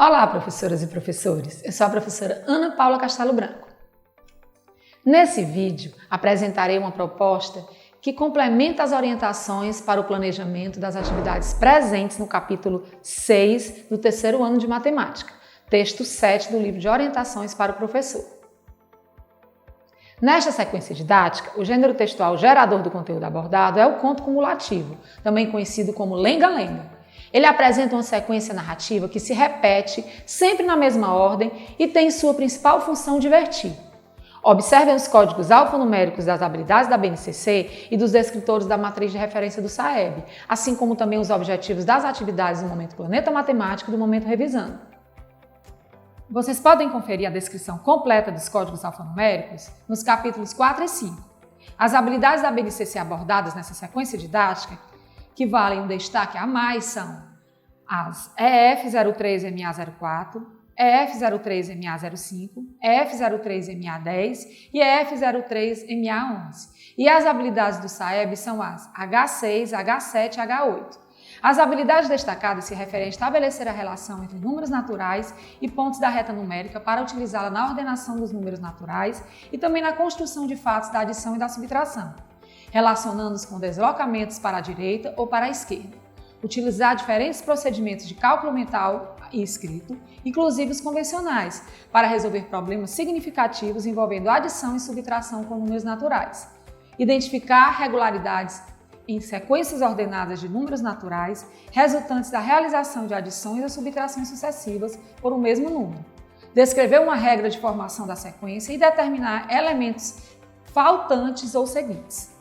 Olá, professoras e professores! Eu sou a professora Ana Paula Castelo Branco. Nesse vídeo, apresentarei uma proposta que complementa as orientações para o planejamento das atividades presentes no capítulo 6 do terceiro ano de matemática, texto 7 do livro de orientações para o professor. Nesta sequência didática, o gênero textual gerador do conteúdo abordado é o conto cumulativo, também conhecido como lenga-lenga. Ele apresenta uma sequência narrativa que se repete sempre na mesma ordem e tem sua principal função divertir. Observem os códigos alfanuméricos das habilidades da BNCC e dos descritores da matriz de referência do SAEB, assim como também os objetivos das atividades do Momento Planeta Matemático e do Momento Revisando. Vocês podem conferir a descrição completa dos códigos alfanuméricos nos capítulos 4 e 5. As habilidades da BNCC abordadas nessa sequência didática, que valem um destaque a mais, são as EF03MA04, EF03MA05, EF03MA10 e EF03MA11. E as habilidades do SAEB são as H6, H7 e H8. As habilidades destacadas se referem a estabelecer a relação entre números naturais e pontos da reta numérica para utilizá-la na ordenação dos números naturais e também na construção de fatos da adição e da subtração, relacionando-os com deslocamentos para a direita ou para a esquerda. Utilizar diferentes procedimentos de cálculo mental e escrito, inclusive os convencionais, para resolver problemas significativos envolvendo adição e subtração com números naturais. Identificar regularidades em sequências ordenadas de números naturais, resultantes da realização de adições ou subtrações sucessivas por um mesmo número. Descrever uma regra de formação da sequência e determinar elementos faltantes ou seguintes.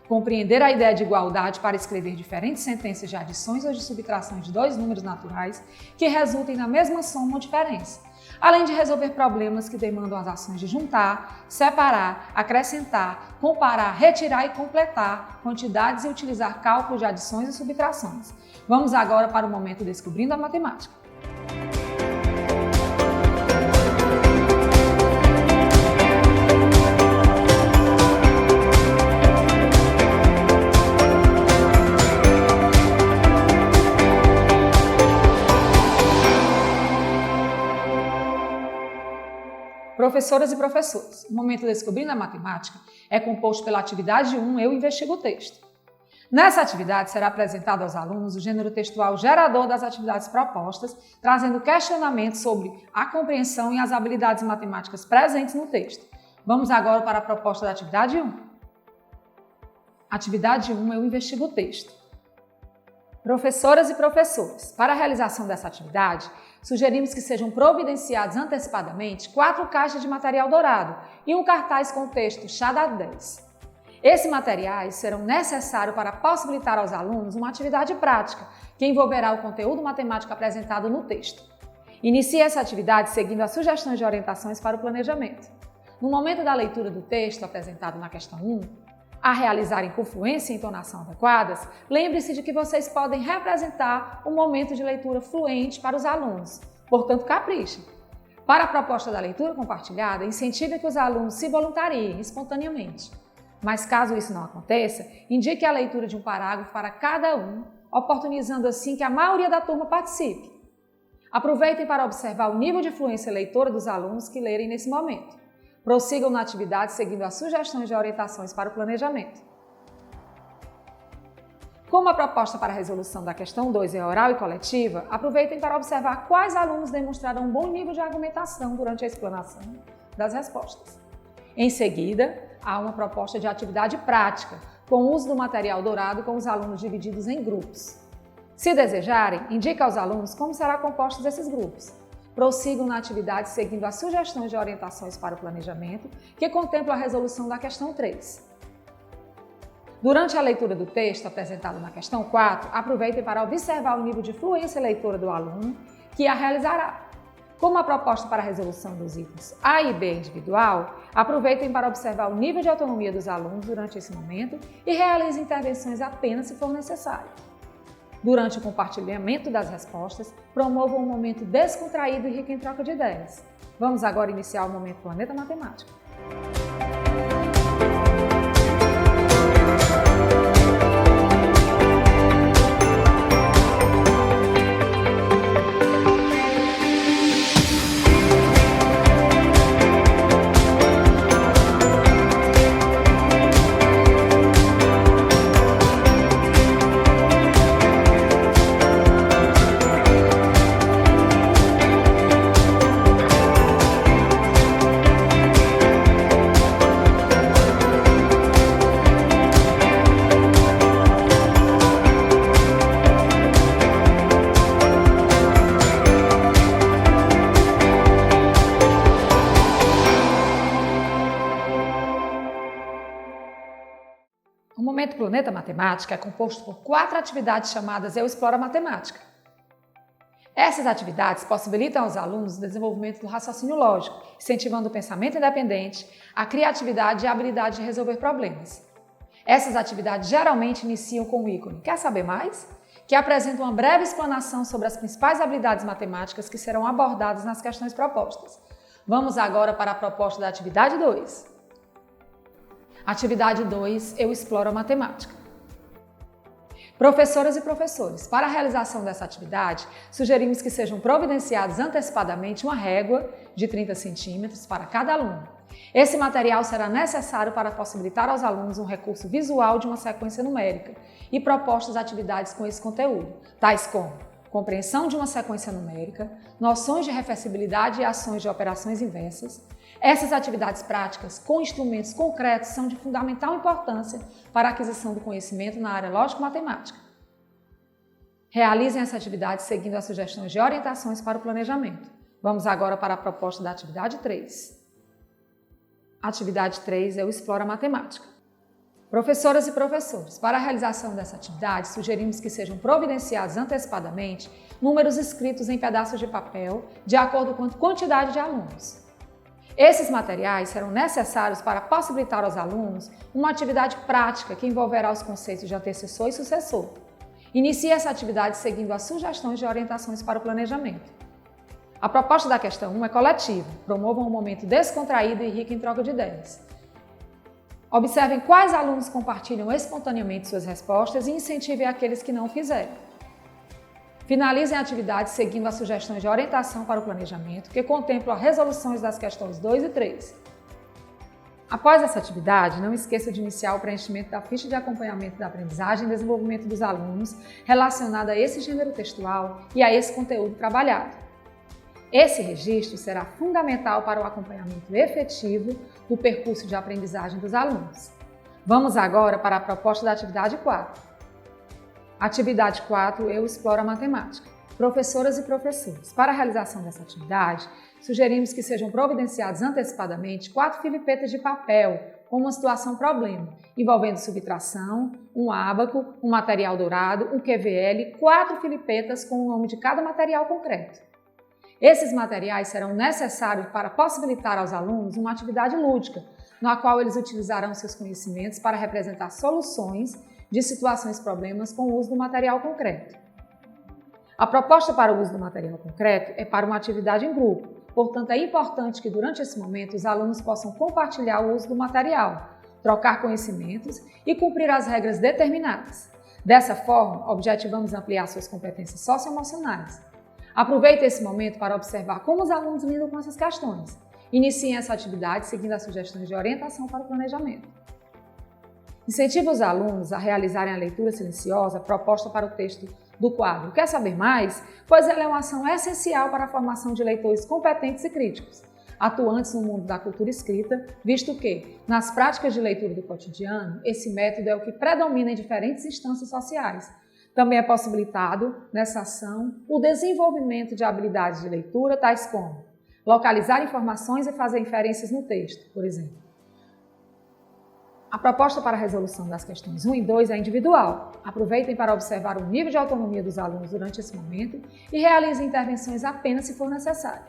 Compreender a ideia de igualdade para escrever diferentes sentenças de adições ou de subtrações de dois números naturais que resultem na mesma soma ou diferença, além de resolver problemas que demandam as ações de juntar, separar, acrescentar, comparar, retirar e completar quantidades e utilizar cálculo de adições e subtrações. Vamos agora para o momento Descobrindo a Matemática. Professoras e professores, o Momento Descobrindo a Matemática é composto pela atividade 1, Eu Investigo o Texto. Nessa atividade será apresentado aos alunos o gênero textual gerador das atividades propostas, trazendo questionamentos sobre a compreensão e as habilidades matemáticas presentes no texto. Vamos agora para a proposta da atividade 1. Atividade 1, Eu Investigo o Texto. Professoras e professores, para a realização dessa atividade, sugerimos que sejam providenciados antecipadamente 4 caixas de material dourado e um cartaz com o texto Chá da 10. Esses materiais serão necessários para possibilitar aos alunos uma atividade prática que envolverá o conteúdo matemático apresentado no texto. Inicie essa atividade seguindo as sugestões de orientações para o planejamento. No momento da leitura do texto apresentado na questão 1, a realizarem com fluência e entonação adequadas, lembre-se de que vocês podem representar um momento de leitura fluente para os alunos, portanto caprichem. Para a proposta da leitura compartilhada, incentive que os alunos se voluntariem espontaneamente. Mas caso isso não aconteça, indique a leitura de um parágrafo para cada um, oportunizando assim que a maioria da turma participe. Aproveitem para observar o nível de fluência leitora dos alunos que lerem nesse momento. Prossigam na atividade seguindo as sugestões de orientações para o planejamento. Como a proposta para a resolução da questão 2 é oral e coletiva, aproveitem para observar quais alunos demonstraram um bom nível de argumentação durante a explanação das respostas. Em seguida, há uma proposta de atividade prática, com o uso do material dourado com os alunos divididos em grupos. Se desejarem, indique aos alunos como serão compostos esses grupos. Prossigam na atividade seguindo as sugestões de orientações para o planejamento, que contemplam a resolução da questão 3. Durante a leitura do texto apresentado na questão 4, aproveitem para observar o nível de fluência leitora do aluno que a realizará. Como a proposta para a resolução dos itens A e B é individual, aproveitem para observar o nível de autonomia dos alunos durante esse momento e realizem intervenções apenas se for necessário. Durante o compartilhamento das respostas, promovam um momento descontraído e rico em troca de ideias. Vamos agora iniciar o Momento Planeta Matemático. O Momento Planeta Matemática é composto por 4 atividades chamadas Eu Exploro a Matemática. Essas atividades possibilitam aos alunos o desenvolvimento do raciocínio lógico, incentivando o pensamento independente, a criatividade e a habilidade de resolver problemas. Essas atividades geralmente iniciam com o ícone "Quer saber mais?", que apresenta uma breve explanação sobre as principais habilidades matemáticas que serão abordadas nas questões propostas. Vamos agora para a proposta da atividade 2. Atividade 2, Eu Exploro a Matemática. Professoras e professores, para a realização dessa atividade, sugerimos que sejam providenciados antecipadamente uma régua de 30 centímetros para cada aluno. Esse material será necessário para possibilitar aos alunos um recurso visual de uma sequência numérica e propostas atividades com esse conteúdo, tais como compreensão de uma sequência numérica, noções de reversibilidade e ações de operações inversas. Essas atividades práticas com instrumentos concretos são de fundamental importância para a aquisição do conhecimento na área lógico-matemática. Realizem essa atividade seguindo as sugestões de orientações para o planejamento. Vamos agora para a proposta da atividade 3. Atividade 3, Eu Exploro a Matemática. Professoras e professores, para a realização dessa atividade, sugerimos que sejam providenciados antecipadamente números escritos em pedaços de papel de acordo com a quantidade de alunos. Esses materiais serão necessários para possibilitar aos alunos uma atividade prática que envolverá os conceitos de antecessor e sucessor. Inicie essa atividade seguindo as sugestões de orientações para o planejamento. A proposta da questão 1 é coletiva. Promovam um momento descontraído e rico em troca de ideias. Observem quais alunos compartilham espontaneamente suas respostas e incentivem aqueles que não o fizeram. Finalizem a atividade seguindo as sugestões de orientação para o planejamento, que contemplam as resoluções das questões 2 e 3. Após essa atividade, não esqueça de iniciar o preenchimento da ficha de acompanhamento da aprendizagem e desenvolvimento dos alunos relacionada a esse gênero textual e a esse conteúdo trabalhado. Esse registro será fundamental para o acompanhamento efetivo do percurso de aprendizagem dos alunos. Vamos agora para a proposta da atividade 4. Atividade 4, Eu Exploro a Matemática. Professoras e professores, para a realização dessa atividade, sugerimos que sejam providenciados antecipadamente 4 filipetas de papel com uma situação problema, envolvendo subtração, um ábaco, um material dourado, um QVL, 4 filipetas com o nome de cada material concreto. Esses materiais serão necessários para possibilitar aos alunos uma atividade lúdica, na qual eles utilizarão seus conhecimentos para representar soluções de situações problemas com o uso do material concreto. A proposta para o uso do material concreto é para uma atividade em grupo, portanto é importante que durante esse momento os alunos possam compartilhar o uso do material, trocar conhecimentos e cumprir as regras determinadas. Dessa forma, objetivamos ampliar suas competências socioemocionais. Aproveite esse momento para observar como os alunos lidam com essas questões. Iniciem essa atividade seguindo as sugestões de orientação para o planejamento. Incentive os alunos a realizarem a leitura silenciosa proposta para o texto do quadro Quer Saber Mais? Pois ela é uma ação essencial para a formação de leitores competentes e críticos, atuantes no mundo da cultura escrita, visto que, nas práticas de leitura do cotidiano, esse método é o que predomina em diferentes instâncias sociais. Também é possibilitado, nessa ação, o desenvolvimento de habilidades de leitura, tais como localizar informações e fazer inferências no texto, por exemplo. A proposta para a resolução das questões 1 e 2 é individual. Aproveitem para observar o nível de autonomia dos alunos durante esse momento e realizem intervenções apenas se for necessário.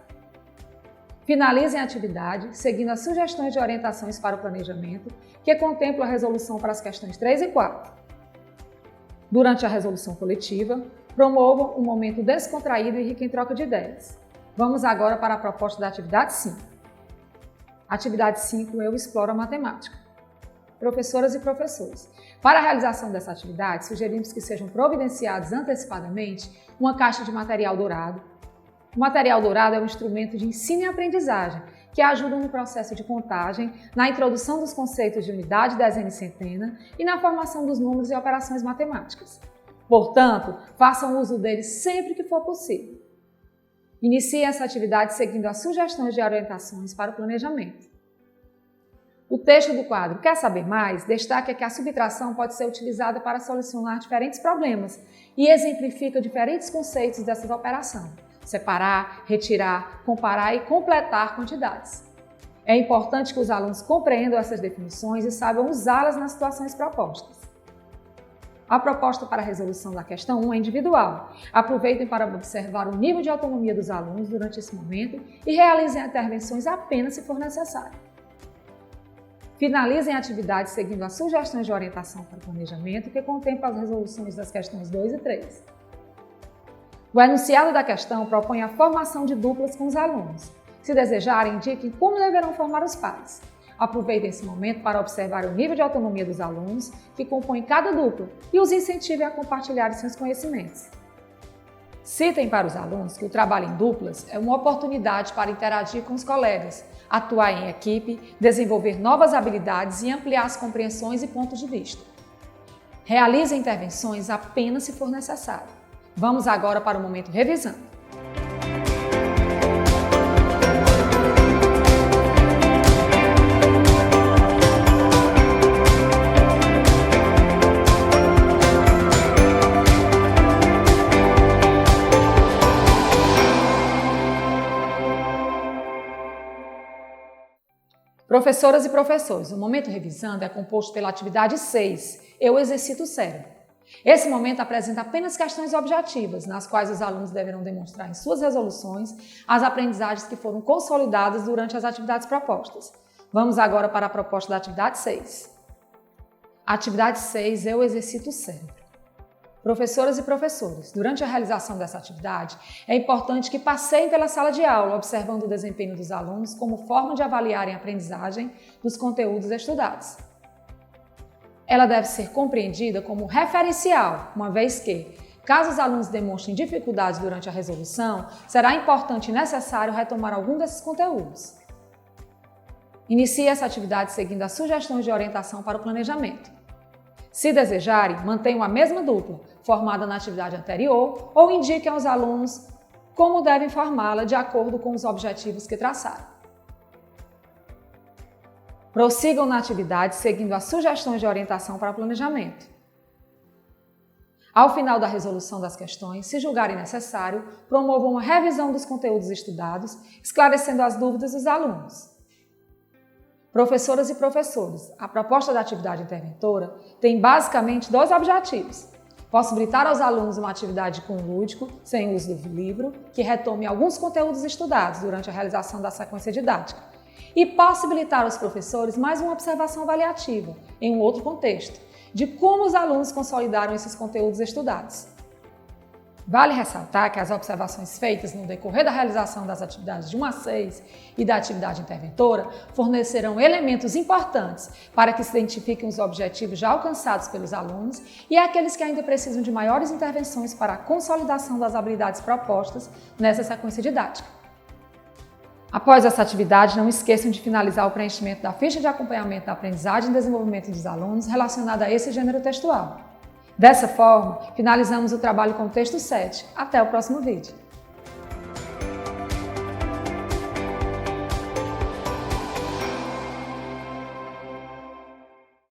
Finalizem a atividade seguindo as sugestões de orientações para o planejamento, que contemplam a resolução para as questões 3 e 4. Durante a resolução coletiva, promovam um momento descontraído e rico em troca de ideias. Vamos agora para a proposta da atividade 5. Atividade 5, Eu Exploro a Matemática. Professoras e professores, para a realização dessa atividade, sugerimos que sejam providenciados antecipadamente uma caixa de material dourado. O material dourado é um instrumento de ensino e aprendizagem que ajuda no processo de contagem, na introdução dos conceitos de unidade, dezena e centena e na formação dos números e operações matemáticas. Portanto, façam uso dele sempre que for possível. Inicie essa atividade seguindo as sugestões de orientações para o planejamento. O texto do quadro Quer Saber Mais? Destaca que a subtração pode ser utilizada para solucionar diferentes problemas e exemplifica diferentes conceitos dessas operações: separar, retirar, comparar e completar quantidades. É importante que os alunos compreendam essas definições e saibam usá-las nas situações propostas. A proposta para a resolução da questão 1 é individual. Aproveitem para observar o nível de autonomia dos alunos durante esse momento e realizem intervenções apenas se for necessário. Finalizem a atividade seguindo as sugestões de orientação para o planejamento que contemplam as resoluções das questões 2 e 3. O enunciado da questão propõe a formação de duplas com os alunos. Se desejarem, indiquem como deverão formar os pares. Aproveitem esse momento para observar o nível de autonomia dos alunos que compõem cada dupla e os incentivem a compartilhar seus conhecimentos. Citem para os alunos que o trabalho em duplas é uma oportunidade para interagir com os colegas, atuar em equipe, desenvolver novas habilidades e ampliar as compreensões e pontos de vista. Realizem intervenções apenas se for necessário. Vamos agora para o momento revisando. Professoras e professores, o momento revisando é composto pela atividade 6, Eu exercito o cérebro. Esse momento apresenta apenas questões objetivas, nas quais os alunos deverão demonstrar em suas resoluções as aprendizagens que foram consolidadas durante as atividades propostas. Vamos agora para a proposta da atividade 6. Atividade 6, Eu exercito o cérebro. Professoras e professores, durante a realização dessa atividade, é importante que passeiem pela sala de aula, observando o desempenho dos alunos como forma de avaliarem a aprendizagem dos conteúdos estudados. Ela deve ser compreendida como referencial, uma vez que, caso os alunos demonstrem dificuldades durante a resolução, será importante e necessário retomar algum desses conteúdos. Inicie essa atividade seguindo as sugestões de orientação para o planejamento. Se desejarem, mantenham a mesma dupla, formada na atividade anterior, ou indiquem aos alunos como devem formá-la de acordo com os objetivos que traçaram. Prossigam na atividade seguindo as sugestões de orientação para o planejamento. Ao final da resolução das questões, se julgarem necessário, promovam uma revisão dos conteúdos estudados, esclarecendo as dúvidas dos alunos. Professoras e professores, a proposta da atividade interventora tem basicamente 2 objetivos. Possibilitar aos alunos uma atividade com lúdico, sem uso do livro, que retome alguns conteúdos estudados durante a realização da sequência didática. E possibilitar aos professores mais uma observação avaliativa, em um outro contexto, de como os alunos consolidaram esses conteúdos estudados. Vale ressaltar que as observações feitas no decorrer da realização das atividades de 1 a 6 e da atividade interventora fornecerão elementos importantes para que se identifiquem os objetivos já alcançados pelos alunos e aqueles que ainda precisam de maiores intervenções para a consolidação das habilidades propostas nessa sequência didática. Após essa atividade, não esqueçam de finalizar o preenchimento da ficha de acompanhamento da aprendizagem e desenvolvimento dos alunos relacionada a esse gênero textual. Dessa forma, finalizamos o trabalho com o texto 7. Até o próximo vídeo.